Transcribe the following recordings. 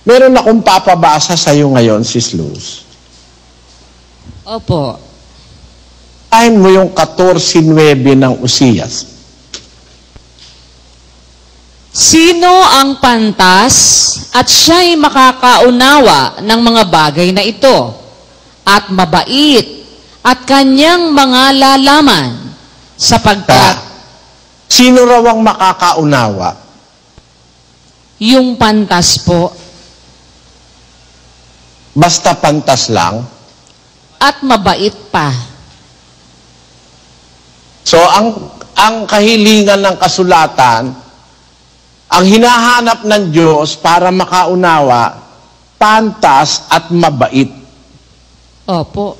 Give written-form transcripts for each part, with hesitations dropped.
Meron akong papabasa sa iyo ngayon, Sis Luz. Opo. Tahin mo yung 14:9 ng Uzias. Sino ang pantas at siya'y makakaunawa ng mga bagay na ito at mabait at kanyang mga lalaman sapagkat Sino raw ang makakaunawa? yung pantas po Basta pantas lang? at mabait pa. So, ang kahilingan ng kasulatan, ang hinahanap ng Diyos para makaunawa, pantas at mabait. Opo.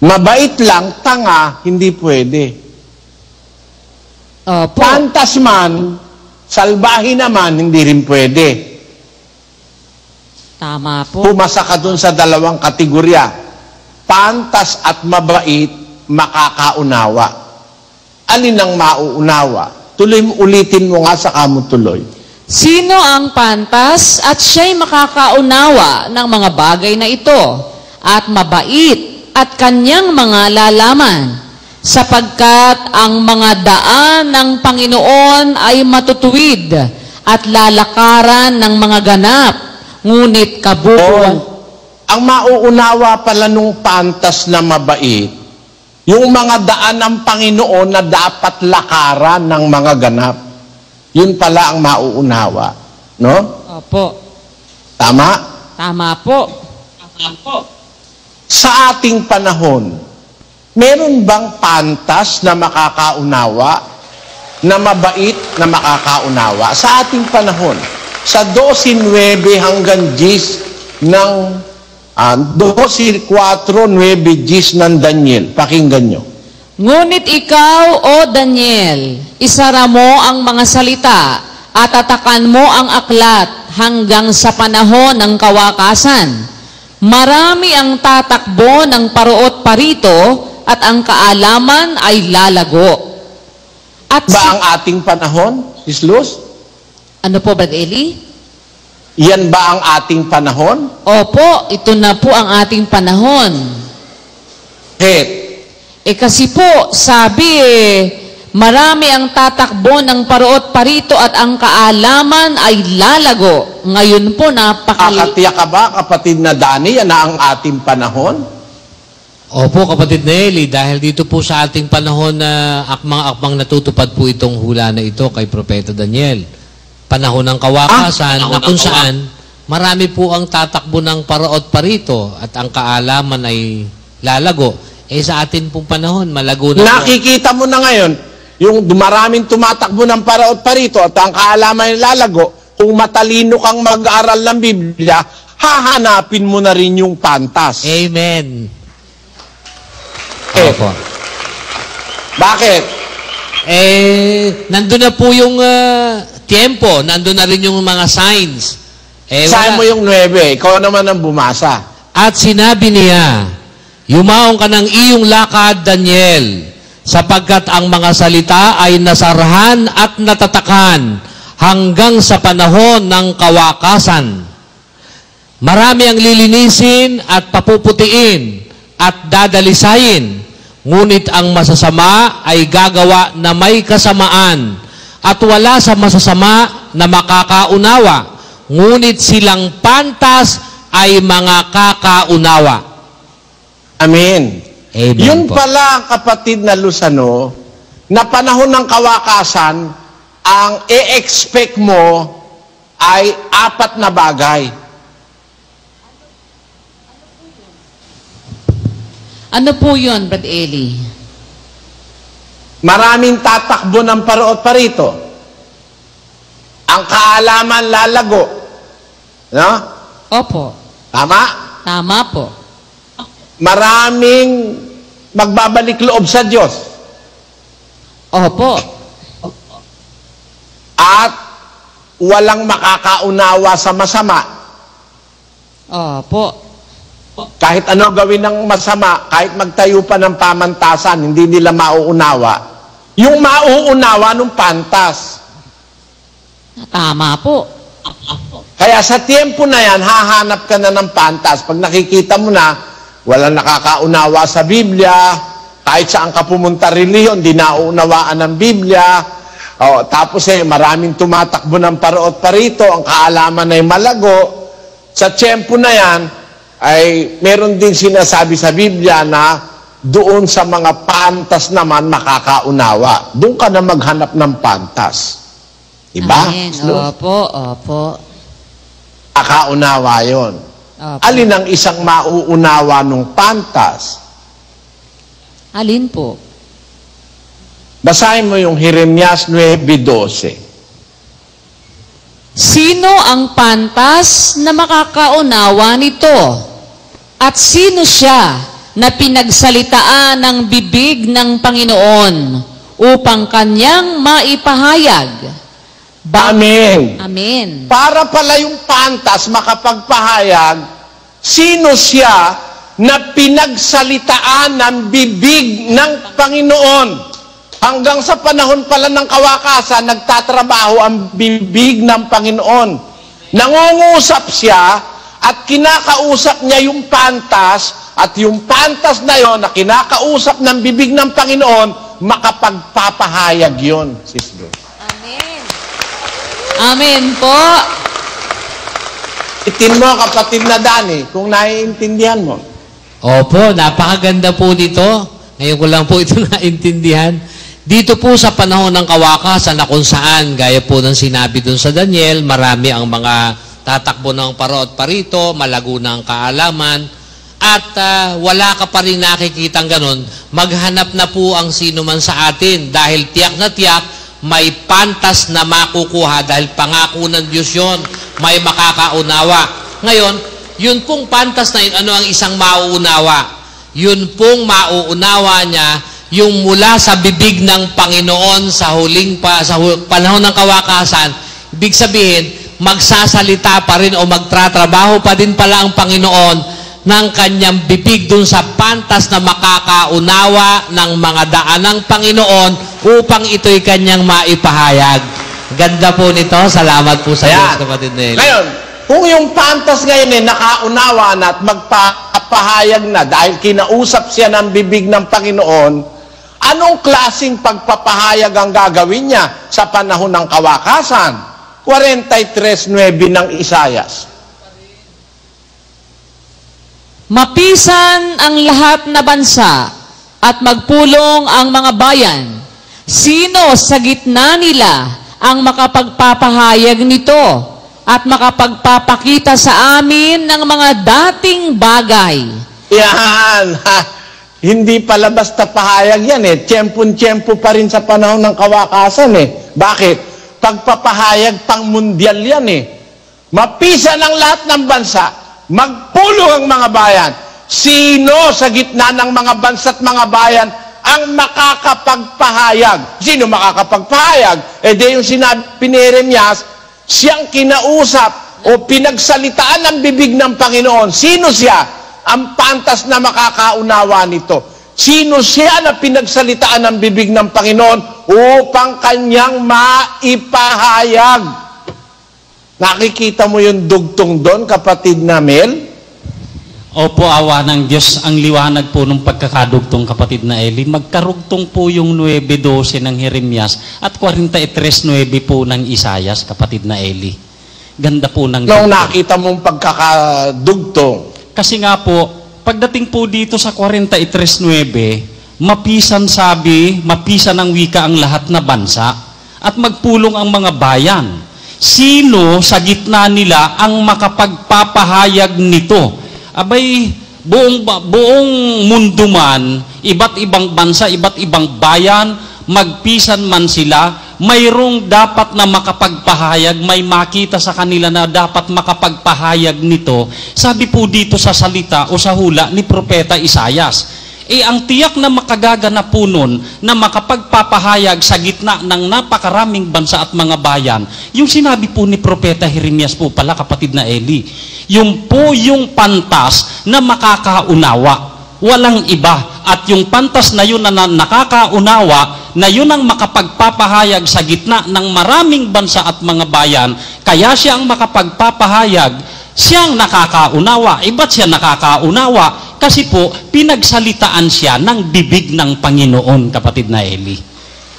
Mabait lang, tanga, hindi pwede. Opo. Pantas man, salbahe naman, hindi rin pwede. Tama po. Pumasa ka dun sa dalawang kategorya. Pantas at mabait, makakaunawa. Alin ang mauunawa? Ulitin mo nga sa kamo tuloy. Sino ang pantas at siya'y makakaunawa ng mga bagay na ito at mabait at kanyang mga lalaman sapagkat ang mga daan ng Panginoon ay matutuwid at lalakaran ng mga ganap, ngunit kabukuan. Ang mauunawa pala nung pantas na mabait, yung mga daan ng Panginoon na dapat lakaran ng mga ganap. Yun pala ang mauunawa. No? Opo. Tama? Tama po. Tama po. Sa ating panahon, meron bang pantas na makakaunawa, na mabait na makakaunawa? Sa ating panahon, sa 12:9 hanggang 10 ng 12:4-9 ng Daniel. Pakinggan nyo. Ngunit ikaw, O Daniel, isara mo ang mga salita at atakan mo ang aklat hanggang sa panahon ng kawakasan. Marami ang tatakbo ng paroot parito at ang kaalaman ay lalago. At Ba ang ating panahon, Sis Luz? ano po, Brad Eli? Yan ba ang ating panahon? Opo, ito na po ang ating panahon. Kasi po, sabi marami ang tatakbo ng paroot parito at ang kaalaman ay lalago. Ngayon po, Akatiya ka ba, kapatid na Dani, yan na ang ating panahon? Opo, kapatid Nelly, dahil dito po sa ating panahon na akmang-akmang natutupad po itong hula na ito kay Propeta Daniel. Panahon ng kawakasan na kung saan marami po ang tatakbo ng paraot parito at ang kaalaman ay lalago. Sa atin pong panahon, malago na Nakikita mo na ngayon, yung maraming tumatakbo ng paraot parito at ang kaalaman ay lalago, kung matalino kang mag-aaral ng Biblia, hahanapin mo na rin yung pantas. Amen. Opo. Bakit? Nandun na po yung tiempo, nandun na rin yung mga signs. Saan mo yung 9? Ikaw naman ang bumasa. At sinabi niya, yumaong ka ng iyong lakad, Daniel, sapagkat ang mga salita ay nasarhan at natatakan hanggang sa panahon ng kawakasan. Marami ang lilinisin at papuputiin at dadalisayin, ngunit ang masasama ay gagawa na may kasamaan at wala sa masasama na makakaunawa, ngunit silang pantas ay mga kakaunawa. Amen. Amen Yun po. pala, kapatid na Lusano, na panahon ng kawakasan, ang i-expect mo ay 4 na bagay. Ano po yun, Brad Eli? Maraming tatakbo ng paraot parito. Ang kaalaman lalago. No? Opo. Tama? Tama po. Maraming magbabalik loob sa Diyos. Opo. At walang makakaunawa sa masama. Opo. Kahit ano gawin ng masama, kahit magtayo pa ng pamantasan, hindi nila mauunawa. Yung mauunawa nung pantas. Tama po. Kaya sa tiempo na yan, hahanap ka na ng pantas. Pag nakikita mo na, walang nakakaunawa sa Biblia, kahit saan ka pumunta reliyon, di nauunawaan ng Biblia. Tapos maraming tumatakbo ng paraot parito, ang kaalaman ay malago. Sa tiempo na yan, ay meron din sinasabi sa Biblia na doon sa mga pantas naman makakaunawa. Doon ka na maghanap ng pantas. Diba? Amen. Opo. Makakaunawa yun. Opo. Alin ang isang mauunawa ng pantas? Alin po? Basahin mo yung Jeremias 9:12. Sino ang pantas na makakaunawa nito? At sino siya na pinagsalitaan ng bibig ng Panginoon upang kanyang maipahayag? Amen. Amen. Para pala yung pantas makapagpahayag, sino siya na pinagsalitaan ng bibig ng Panginoon? Hanggang sa panahon pala ng kawakasan, nagtatrabaho ang bibig ng Panginoon. Nangungusap siya at kinakausap niya yung pantas, at yung pantas na yon na kinakausap ng bibig ng Panginoon, makapagpapahayag yon. Sister. Amen. Amen po. Itin mo, kapatid na Dani, kung naiintindihan mo. Opo, napakaganda po dito. Ngayon ko lang po ito naintindihan. Dito po sa panahon ng kawakasan na kung saan, gaya po ng sinabi dun sa Daniel, marami ang mga tatakbo ng paraot parito, malago na ang kaalaman, at wala ka pa rin nakikitang ganun, maghanap na po ang sino man sa atin dahil tiyak na tiyak, may pantas na makukuha dahil pangako ng Diyos yun, may makakaunawa. Ngayon, yun pong pantas na yun, ano ang isang mauunawa? Yun pong mauunawa niya, yung mula sa bibig ng Panginoon sa panahon ng kawakasan, ibig sabihin, magsasalita pa rin o magtratrabaho pa din pala ang Panginoon ng kanyang bibig dun sa pantas na makakaunawa ng mga daan ng Panginoon upang ito'y kanyang maipahayag. Ganda po nito. Salamat po sa Diyos, kapatid Nelly. Ngayon, kung yung pantas ngayon nakaunawa na at magpapahayag na dahil kinausap siya ng bibig ng Panginoon, anong klaseng pagpapahayag ang gagawin niya sa panahon ng kawakasan? 43:9 ng Isayas. Mapisan ang lahat na bansa at magpulong ang mga bayan. Sino sa gitna nila ang makapagpapahayag nito at makapagpapakita sa amin ng mga dating bagay? Yan. Hindi pala basta pahayag yan Tiyempon-tiyempo pa rin sa panahon ng kawakasan Bakit? Pagpapahayag pang mundial yan Mapisan ang lahat ng bansa, magpulong ang mga bayan. Sino sa gitna ng mga bansa at mga bayan ang makakapagpahayag? Sino makakapagpahayag? Di yung sinabi ni Jeremias, siyang kinausap o pinagsalitaan ng bibig ng Panginoon. Sino siya? Ang pantas na makakaunawa nito. Sino siya na pinagsalitaan ng bibig ng Panginoon upang kanyang maipahayag? Nakikita mo yung dugtong doon, kapatid na Mel? Opo, awa ng Diyos, ang liwanag po ng pagkakadugtong, kapatid na Eli. Magkarugtong po yung 9:12 ng Jeremias at 43:9 po ng Isayas, kapatid na Eli. Ganda po ng Nung nakita mong pagkakadugtong, kasi nga po, pagdating po dito sa 43:9, mapisan ang wika ang lahat na bansa at magpulong ang mga bayan. Sino sa gitna nila ang makapagpapahayag nito? Abay, buong mundo man, iba't ibang bansa, iba't ibang bayan, magpisan man sila, mayroong dapat na makapagpahayag, may makita sa kanila na dapat makapagpahayag nito. Sabi po dito sa salita o sa hula ni Propeta Isayas, ang tiyak na makagaganap po nun na makapagpapahayag sa gitna ng napakaraming bansa at mga bayan, yung sinabi po ni Propeta Jeremias po pala, kapatid na Eli, yung po yung pantas na makakaunawa. Walang iba. at yung pantas na yun na nakakaunawa, na yun ang makapagpapahayag sa gitna ng maraming bansa at mga bayan, kaya siya ang makapagpapahayag, siyang nakakaunawa. Ba't siya nakakaunawa? Kasi po, pinagsalitaan siya ng bibig ng Panginoon, kapatid na Eli.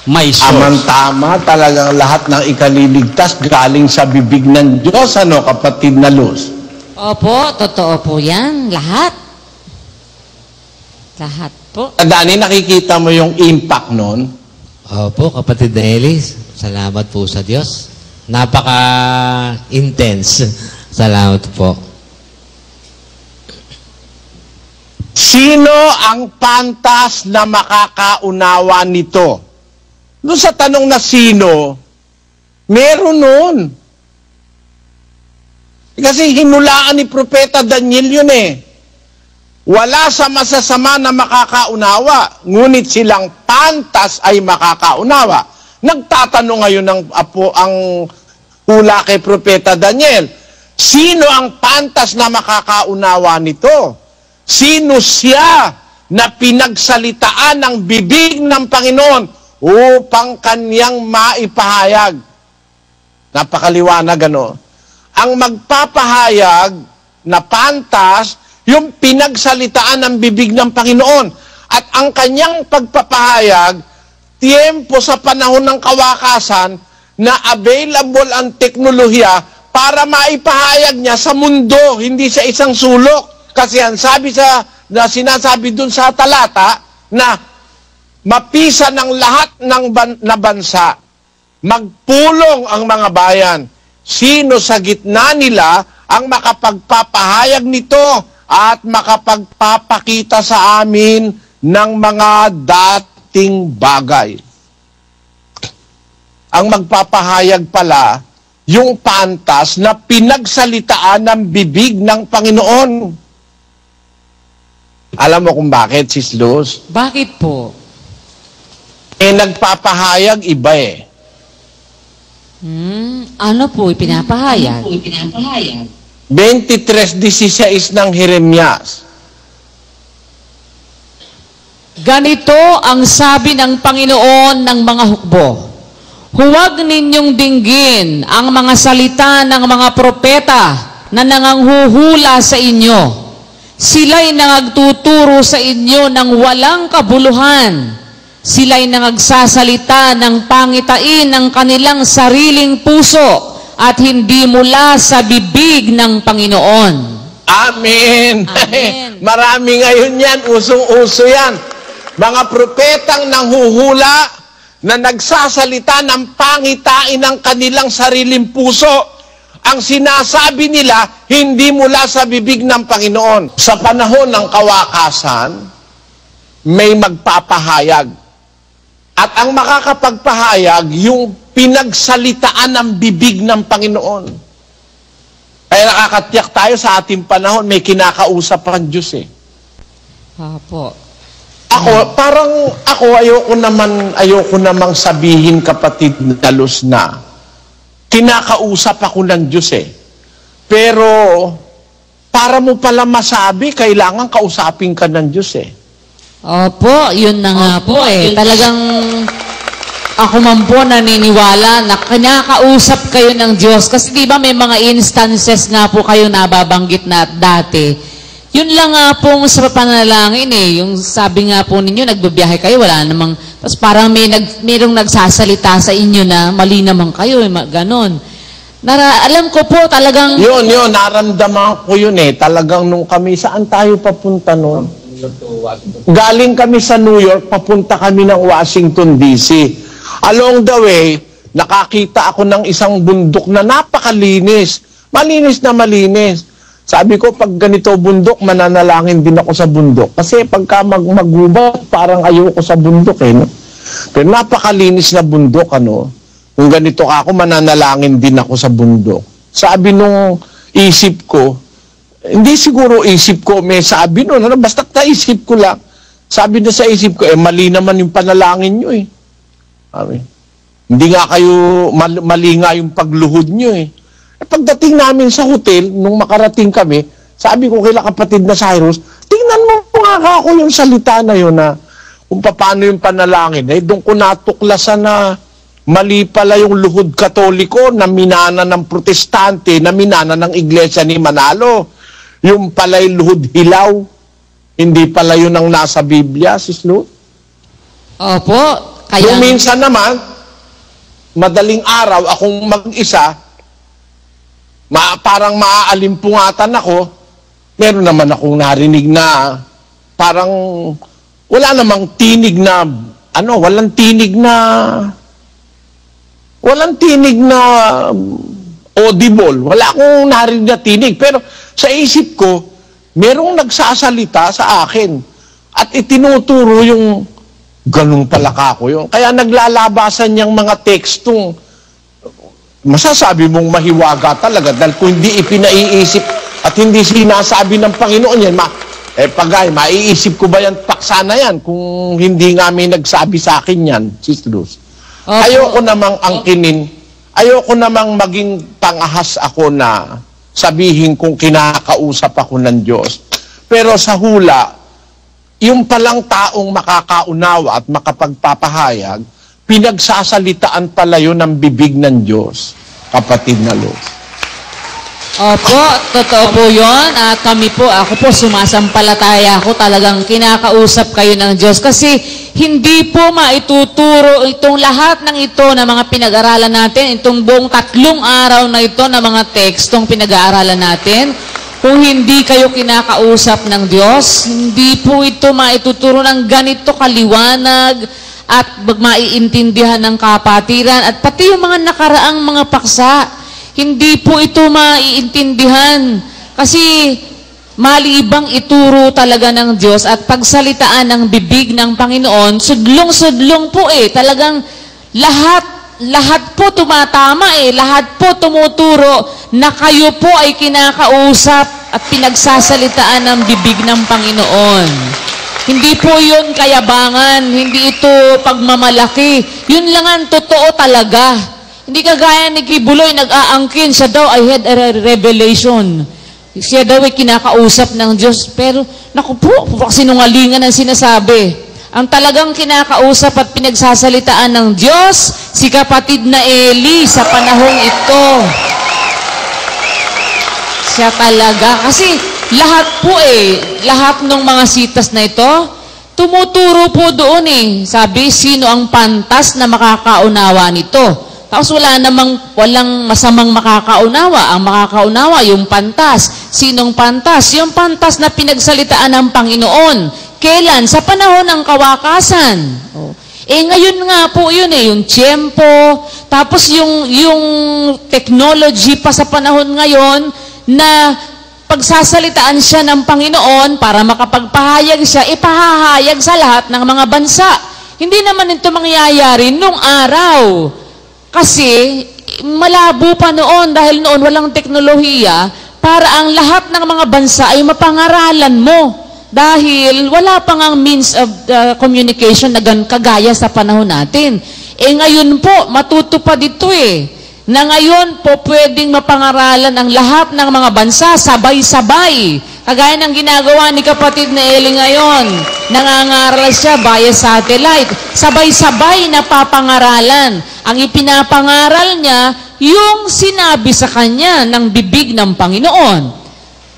May source. Tama, talagang lahat ng ikaliligtas galing sa bibig ng Diyos, ano, kapatid na Luz? Opo, totoo po yan. Lahat. Lahat po. Dani, nakikita mo yung impact nun? Opo, kapatid na Elis, salamat po sa Diyos. Napaka-intense. Salamat po. Sino ang pantas na makakaunawa nito? Doon sa tanong na sino, meron nun. Kasi hinulaan ni Propeta Daniel yun eh. Wala sa masasama na makakaunawa, ngunit silang pantas ay makakaunawa. Nagtatanong ngayon ang hula kay Propeta Daniel, sino ang pantas na makakaunawa nito? Sino siya na pinagsalitaan ng bibig ng Panginoon upang kanyang maipahayag? Napakaliwanag, ano? Ang magpapahayag na pantas, yung pinagsalitaan ng bibig ng Panginoon. At ang kanyang pagpapahayag, tiempo sa panahon ng kawakasan, na available ang teknolohiya para maipahayag niya sa mundo, hindi sa isang sulok. Kasi ang sinasabi dun sa talata, na mapisa ng lahat ng na bansa, magpulong ang mga bayan. Sino sa gitna nila ang makapagpapahayag nito at makapagpapakita sa amin ng mga dating bagay? Ang magpapahayag pala, yung pantas na pinagsalitaan ng bibig ng Panginoon. Alam mo kung bakit, Sis Luz? Bakit po? Nagpapahayag iba eh. Ano po ipinapahayag? 23:16 ng Jeremias. Ganito ang sabi ng Panginoon ng mga hukbo. Huwag ninyong dinggin ang mga salita ng mga propeta na nanganghuhula sa inyo. Sila'y nangagtuturo sa inyo ng walang kabuluhan. Sila'y nangagsasalita ng pangitain ng kanilang sariling puso at hindi mula sa bibig ng Panginoon. Amen. Amen. Marami ngayon yan, usong-uso yan. Mga propetang nanghuhula na nagsasalita ng pangitain ng kanilang sariling puso. Ang sinasabi nila, hindi mula sa bibig ng Panginoon. Sa panahon ng kawakasan, may magpapahayag. At ang makakapagpahayag, yung pinagsalitaan ng bibig ng Panginoon. Kaya nakakatiyak tayo sa ating panahon, may kinakausap ang Diyos eh. Apo. Ayoko namang sabihin, kapatid na Luz, na kinakausap ako ng Diyos eh. Pero, para mo pala masabi, kailangan kausapin ka ng Diyos eh. Opo, yun na nga po eh. Talagang ako man po naniniwala na kinakausap kayo ng Diyos. Kasi di ba may mga instances nga po kayo nababanggit na dati. Yun lang nga pong sa panalangin eh. Yung sabi nga po ninyo, nagbibiyahe kayo, wala namang, tapos parang mayroong nagsasalita sa inyo na mali naman kayo, ganon. Alam ko po talagang... Yun, naramdaman ko yun eh. Talagang nung kami, saan tayo papunta noon? Galing kami sa New York, papunta kami ng Washington, D.C. Along the way, nakakita ako ng isang bundok na napakalinis. Malinis na malinis. Sabi ko, pag ganito bundok, mananalangin din ako sa bundok. Kasi pagka maggubat, parang ayoko sa bundok eh. No? Pero napakalinis na bundok, ano. Kung ganito ako, mananalangin din ako sa bundok. Sabi nung isip ko, hindi siguro isip ko, may sabi nun, ano, basta naisip ko lang. Sabi na sa isip ko, mali naman yung panalangin nyo eh. Sabi, hindi nga kayo, mali nga yung pagluhod nyo eh. Pagdating namin sa hotel, nung makarating kami, sabi ko kay kapatid na Cyrus, tingnan mo nga Bumanga ako yung salita na yun na kung paano yung panalangin. Doon ko natuklasan na mali pala yung luhod katoliko na minana ng protestante, na minana ng iglesia ni Manalo. Yung pala yung luhod hilaw. Hindi pala yun ang nasa Biblia, Sis Lu. Opo. Kaya... Yung minsan naman, madaling araw, akong mag-isa, parang maaalimpungatan ako, meron naman akong narinig na parang wala namang tinig na, walang tinig na audible. Wala akong narinig na tinig. Pero sa isip ko, merong nagsasalita sa akin at itinuturo yung ganung pala kako yun. Kaya naglalabasan niyang mga tekstong masasabi mong mahiwaga talaga dahil kung hindi ipinaiisip at hindi sinasabi ng Panginoon yan, maiisip ko ba yan, paksa na yan kung hindi nga may nagsabi sa akin yan, Sis Luz. Ayoko namang angkinin, ayoko namang maging pangahas ako na sabihin kung kinakausap ako ng Diyos. Pero sa hula, yung palang taong makakaunawa at makapagpapahayag, pinagsasalitaan pala yun ng bibig ng Diyos, kapatid na Luz. Opo, totoo po yun. At kami po, ako po, sumasampalataya ako, talagang kinakausap kayo ng Diyos. Kasi hindi po maituturo itong lahat ng ito na mga pinag-aralan natin, itong buong 3 araw na ito na mga tekstong pinag-aaralan natin, kung hindi kayo kinakausap ng Diyos. Hindi po ito maituturo ng ganito kaliwanag at maiintindihan ng kapatiran at pati yung mga nakaraang mga paksa. Hindi po ito maiintindihan kasi malibang ituro talaga ng Diyos at pagsalitaan ng bibig ng Panginoon, sudlong-sudlong po talagang lahat po tumatama lahat po tumuturo na kayo po ay kinakausap at pinagsasalitaan ng bibig ng Panginoon. Hindi po yun kayabangan, hindi ito pagmamalaki. Yun lang ang totoo talaga. Hindi kagaya ni Kibuloy, nag-aangkin. Siya daw, I had a revelation. Siya daw ay kinakausap ng Diyos. Pero, naku po, sinungalingan ang sinasabi. Ang talagang kinakausap at pinagsasalitaan ng Diyos, si kapatid na Eli sa panahong ito. Siya talaga. Kasi, lahat po lahat ng mga sitas na ito, tumuturo po doon Sabi, sino ang pantas na makakaunawa nito? Tapos walang masamang makakaunawa. Ang makakaunawa, yung pantas. Sinong pantas? Yung pantas na pinagsalitaan ng Panginoon. Kailan? Sa panahon ng kawakasan. Ngayon nga po yun yung tiyempo. Tapos yung technology pa sa panahon ngayon na pagsasalitaan siya ng Panginoon para makapagpahayag siya, ipahahayag sa lahat ng mga bansa. Hindi naman ito mangyayari nung araw. Kasi malabo pa noon dahil noon walang teknolohiya para ang lahat ng mga bansa ay mapangaralan mo. Dahil wala pang ang means of communication na kagaya sa panahon natin. Ngayon po, matutupad ito na ngayon po pwedeng mapangaralan ang lahat ng mga bansa sabay-sabay. Kagaya ng ginagawa ni kapatid na Eli ngayon. Nangangaral siya via satellite. Sabay-sabay na papangaralan. Ang ipinapangaral niya, yung sinabi sa kanya ng bibig ng Panginoon.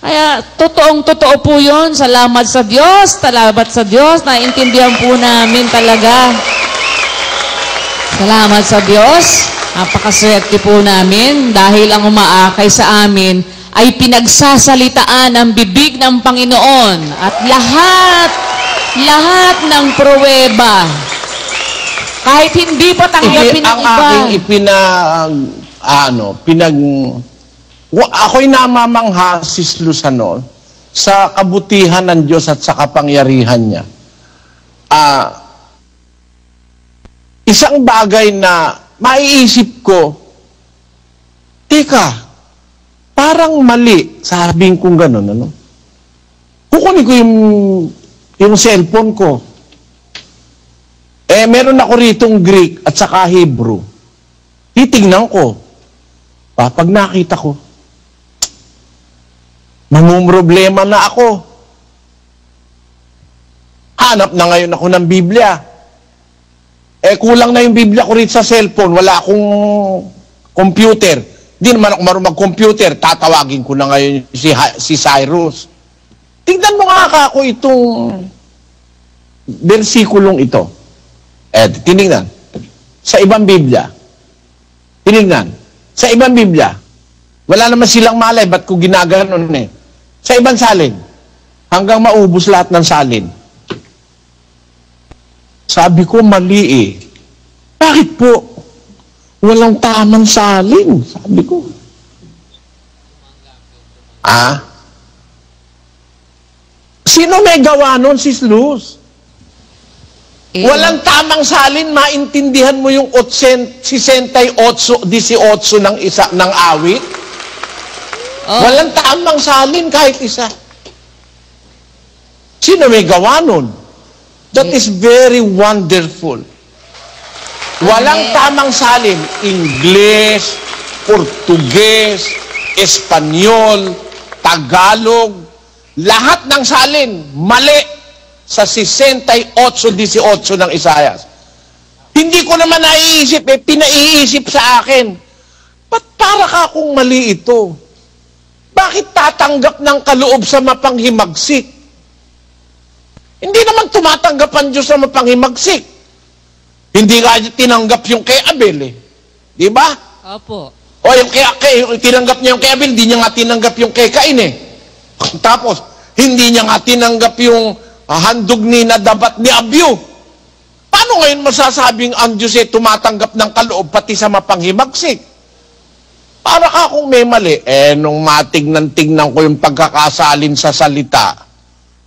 Kaya, totoong-totoo po yun. Salamat sa Diyos. Salamat sa Diyos. Naintindihan po namin talaga. Salamat sa Diyos. Napakaswerte po namin dahil ang umaakay sa amin ay pinagsasalitaan ng bibig ng Panginoon at lahat ng pruweba. Kahit hindi pa tanggapin ng iba. Ang aking ako'y namamangha, Sis Luz, sa kabutihan ng Diyos at sa kapangyarihan niya. Isang bagay na maiisip ko, teka, parang mali, sabihin kong gano'n, kukunin ko yung cellphone ko. Meron ako ritong Greek at saka Hebrew. Titignan ko. Pag nakita ko, mamumroblema na ako. Naghahanap na ngayon ako ng Biblia. Kulang na yung Biblia ko rito sa cellphone. Wala akong computer. Di naman ako marunong mag-computer. Tatawagin ko na ngayon si Cyrus. Tingnan mo nga ako itong versikulong ito. Tinignan. Sa ibang Biblia. Tinignan. Sa ibang Biblia. Wala naman silang malay. Ba't ko ginaganon Sa ibang salin. Hanggang maubos lahat ng salin. Sabi ko, mali Bakit po? Walang tamang salin. Sabi ko. Sino may gawa nun, Sis Luz? Walang tamang salin, maintindihan mo yung 68, 18 ng awit? Walang tamang salin kahit isa. Sino may gawa nun? That is very wonderful. Walang tamang salin. Ingles, Portuges, Espanyol, Tagalog, lahat ng salin, mali sa 68-18 ng Isayas. Hindi ko naman naiisip, pinaiisip sa akin. Ba't para ka akong mali ito? Bakit tatanggap ng kaloob sa mapanghimagsik? Hindi naman tumatanggap ang Diyos sa mapanghimagsik. Hindi nga tinanggap yung kay Abel Di ba? Opo. O yung tinanggap niya yung kay Abel, hindi niya nga tinanggap yung kay Cain Tapos, hindi niya nga tinanggap yung handog ni Nadabat ni Abiu. Paano ngayon masasabing ang Diyos tumatanggap ng kaloob pati sa mapanghimagsik? Para ka kung may mali. Nung matignan-tignan ko yung pagkakasalin sa salita,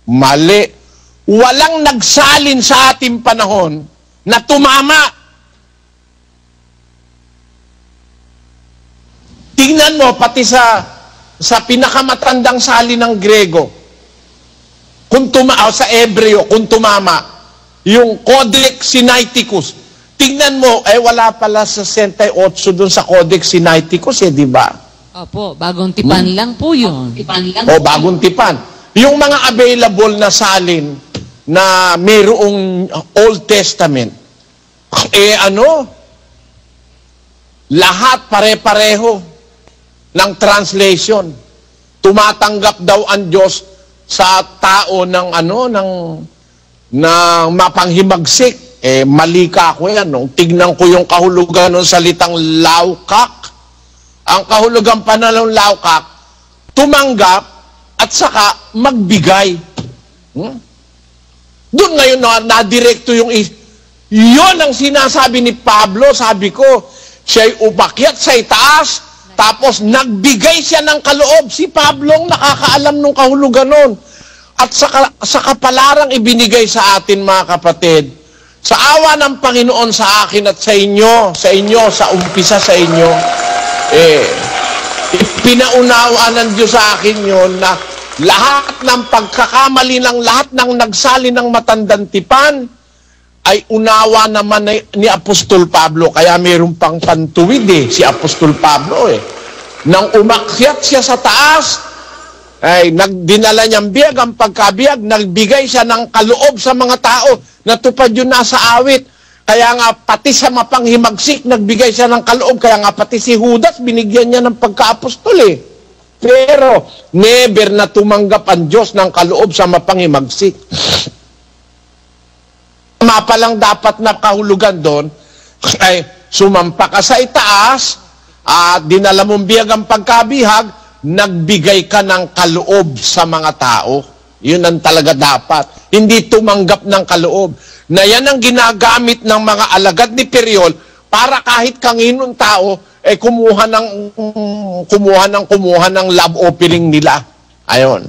mali. Walang nagsalin sa ating panahon na tumama. Tingnan mo, pati sa pinakamatandang salin ng Grego, sa Ebreo, kung tumama, yung Codex Sinaiticus, tingnan mo, wala pala sa 68 dun sa Codex Sinaiticus, di ba? Opo, bagong tipan lang po yun. Bagong tipan. Yung mga available na salin na mayroong Old Testament, lahat pare-pareho ng translation. Tumatanggap daw ang Diyos sa tao ng mapanghimagsik. Mali ka ako yan. Nung tignan ko yung kahulugan ng salitang laukak, ang kahulugan pa na ng laukak, tumanggap at saka magbigay. Doon ngayon na-direkto yung yun ang sinasabi ni Pablo. Sabi ko, siya'y umakyat sa itaas, tapos nagbigay siya ng kaloob. Si Pablo ang nakakaalam ng kahulugan nun. At sa kapalarang ibinigay sa atin, mga kapatid, sa awa ng Panginoon sa akin at sa inyo, sa umpisa sa inyo, pinaunawaan ng Diyos sa akin yun na lahat ng pagkakamali ng lahat ng nagsali ng matandang tipan ay unawa naman ni Apostol Pablo. Kaya mayroon pang pantuwid si Apostol Pablo Nang umakyat siya sa taas, ay dinala niyang biyag ang pagkabiyag, nagbigay siya ng kaloob sa mga tao, natupad yun nasa awit. Kaya nga pati sa mapanghimagsik, nagbigay siya ng kaloob. Kaya nga pati si Judas, binigyan niya ng pagka-apostol Pero, never na tumanggap ang Diyos ng kaloob sa mapanghimagsik. Mapalang dapat na kahulugan doon, ay sumampa ka sa itaas, at dinala mong biyag ang pagkabihag, nagbigay ka ng kaloob sa mga tao. Yun ang talaga dapat. Hindi tumanggap ng kaloob. Na yan ang ginagamit ng mga alagad ni Periol para kahit kanginong tao, kumuha ng love offering nila. Ayon.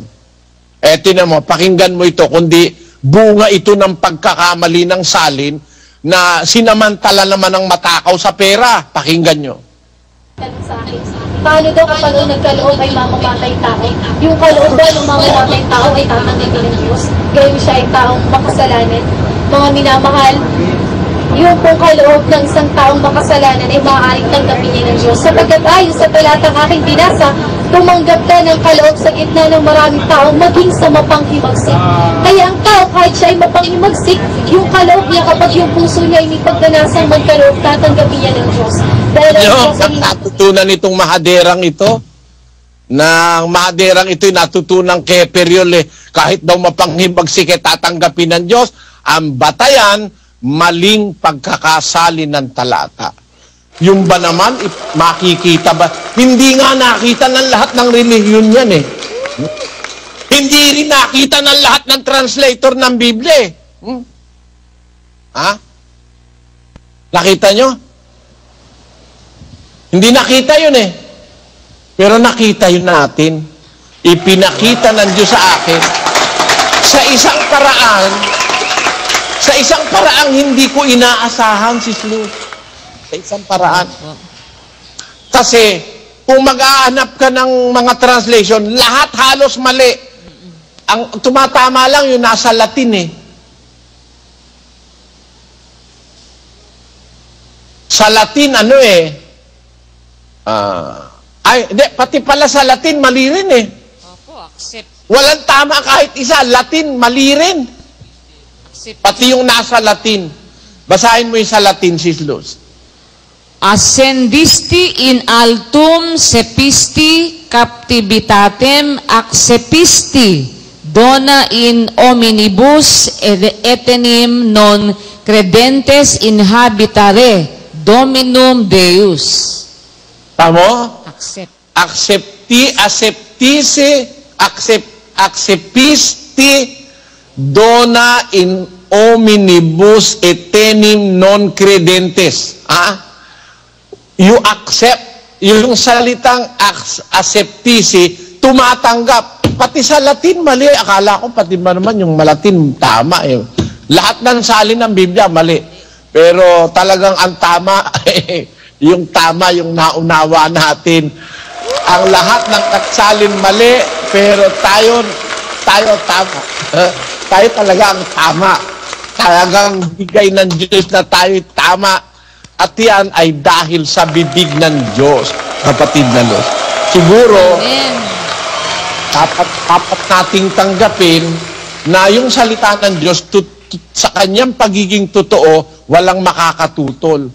Tinan mo, pakinggan mo ito, kundi bunga ito ng pagkakamali ng salin na sinamantala naman ng matakaw sa pera. Pakinggan nyo. Sa akin, paano daw kapag nagkaloob ay mamamatay tao? Yung kaloob daw ng mamamatay tao ay tatanggapin ng Diyos. Gayong siya ay taong makasalanan. Mga minamahal, yung pong kaloob ng isang taong makasalanan ay maaaring tanggapin niya ng Diyos. Sapagkat ayon sa talatang aking binasa, tumanggap ka ng kaloob sa gitna ng maraming tao maging sa mapanghimagsik. Kaya ang tao, kahit siya ay mapanghimagsik, yung kaloob niya kapag yung puso niya ay may pagdanasang magkaloob, tatanggapin niya ng Diyos. Dahil ang Diyos ay natutunan itong mahaderang ito, na mahaderang ito'y natutunan kay Periol kahit daw mapanghimagsik tatanggapin ng Diyos. Ang batayan, maling pagkakasali ng talata. Yung ba naman, makikita ba? Hindi nga nakita ng lahat ng relihiyon yan Hindi rin nakita ng lahat ng translator ng Biblia Ha? Nakita nyo? Hindi nakita yun Pero nakita yun natin. Ipinakita ng Diyos sa akin sa isang paraan hindi ko inaasahan, Sis Luz. Sa isang paraan. Kasi kung mag-aanap ka ng mga translation, lahat halos mali. Ang tumatama lang yung nasa Latin Sa Latin, pati pala sa Latin, mali rin Opo, accept. Walang tama kahit isa. Latin, mali rin. Accept. Pati yung nasa Latin. Basahin mo yung sa Latin, Sis Luz. Ascendisti in altum sepisti captivitatem accepisti, dona in hominibus etenim non credentes inhabitare, Dominum Deus. Tamo? Accept. Accepisti dona in hominibus etenim non credentes. You accept, yung salitang acceptisi, tumatanggap. Pati sa Latin, mali. Akala ko pati ba naman yung Malatin, tama Lahat ng salin ng Biblia, mali. Pero talagang ang tama, yung tama, yung naunawa natin. Ang lahat ng nagsalin mali, pero tayo tama. Tayo talaga ang tama. Talagang bigay ng Diyos na tayo tama. At yan ay dahil sa bibig ng Diyos, kapatid na Luz. Siguro, dapat nating tanggapin na yung salita ng Diyos sa kanyang pagiging totoo, walang makakatutol.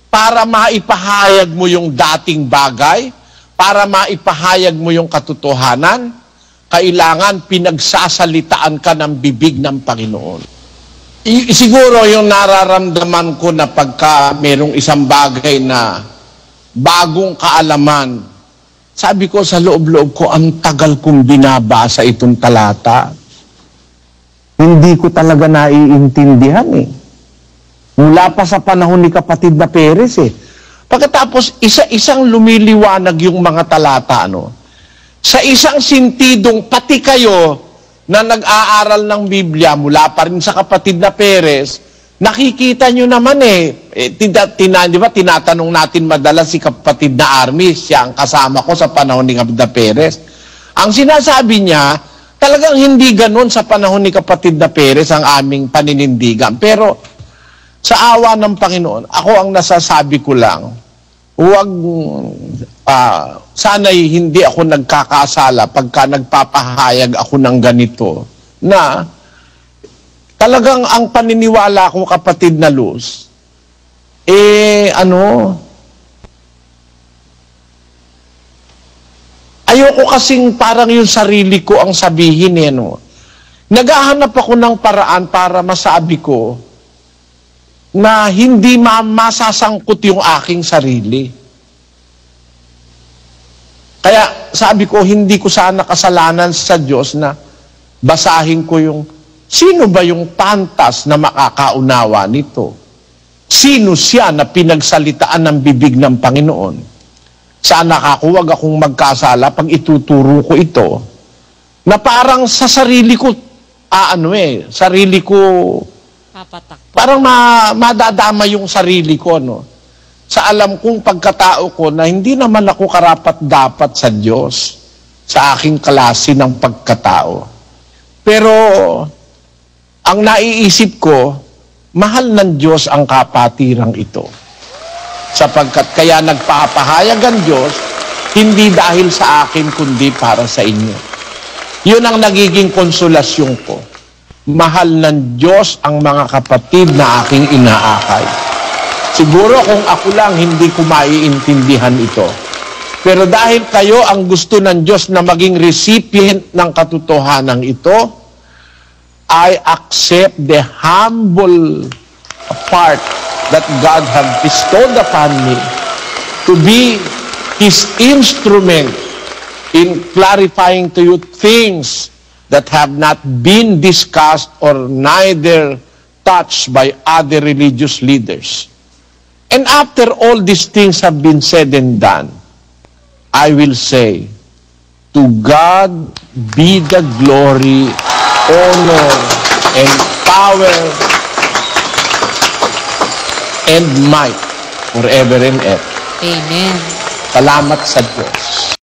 Para maipahayag mo yung dating bagay, para maipahayag mo yung katotohanan, kailangan pinagsasalitaan ka ng bibig ng Panginoon. Siguro yung nararamdaman ko na pagka merong isang bagay na bagong kaalaman, sabi ko sa loob-loob ko, ang tagal kong binabasa itong talata. Hindi ko talaga naiintindihan Mula pa sa panahon ni kapatid na Perez Pagkatapos, isa-isang lumiliwanag yung mga talata, Sa isang sintidong pati kayo na nag-aaral ng Biblia mula pa rin sa kapatid na Perez, nakikita nyo naman di ba, tinatanong natin madalas si kapatid na Armis, siya ang kasama ko sa panahon ni kapatid na Perez. Ang sinasabi niya, talagang hindi ganun sa panahon ni kapatid na Perez ang aming paninindigan. Pero sa awa ng Panginoon, ako ang nasasabi ko lang, sana'y hindi ako nagkakasala pagka nagpapahayag ako ng ganito, na talagang ang paniniwala ko, kapatid na Luz, ayoko kasing parang yung sarili ko ang sabihin Naghahanap ako ng paraan para masabi ko na hindi masasangkot yung aking sarili. Kaya sabi ko, hindi ko sana kasalanan sa Diyos na basahin ko yung sino ba yung pantas na makakaunawa nito? Sino siya na pinagsalitaan ng bibig ng Panginoon? Sana huwag akong magkasala pag ituturo ko ito na parang sa sarili ko, sarili ko Papatak. Parang madadama yung sarili ko, sa alam kong pagkatao ko na hindi naman ako karapat-dapat sa Diyos sa aking klase ng pagkatao. Pero ang naiisip ko, Mahal ng Diyos ang kapatirang ito. Sapagkat kaya nagpapahayag ang Diyos, hindi dahil sa akin, kundi para sa inyo. Yun ang nagiging konsolasyon ko. Mahal ng Diyos ang mga kapatid na aking inaakay. Siguro kung ako lang, hindi ko maiintindihan ito. Pero dahil kayo ang gusto ng Diyos na maging recipient ng katotohanan ito, I accept the humble part that God has bestowed upon me to be His instrument in clarifying to you things that have not been discussed or neither touched by other religious leaders. And after all these things have been said and done, I will say, to God be the glory, honor, and power, and might forever and ever. Amen. Salamat sa Diyos.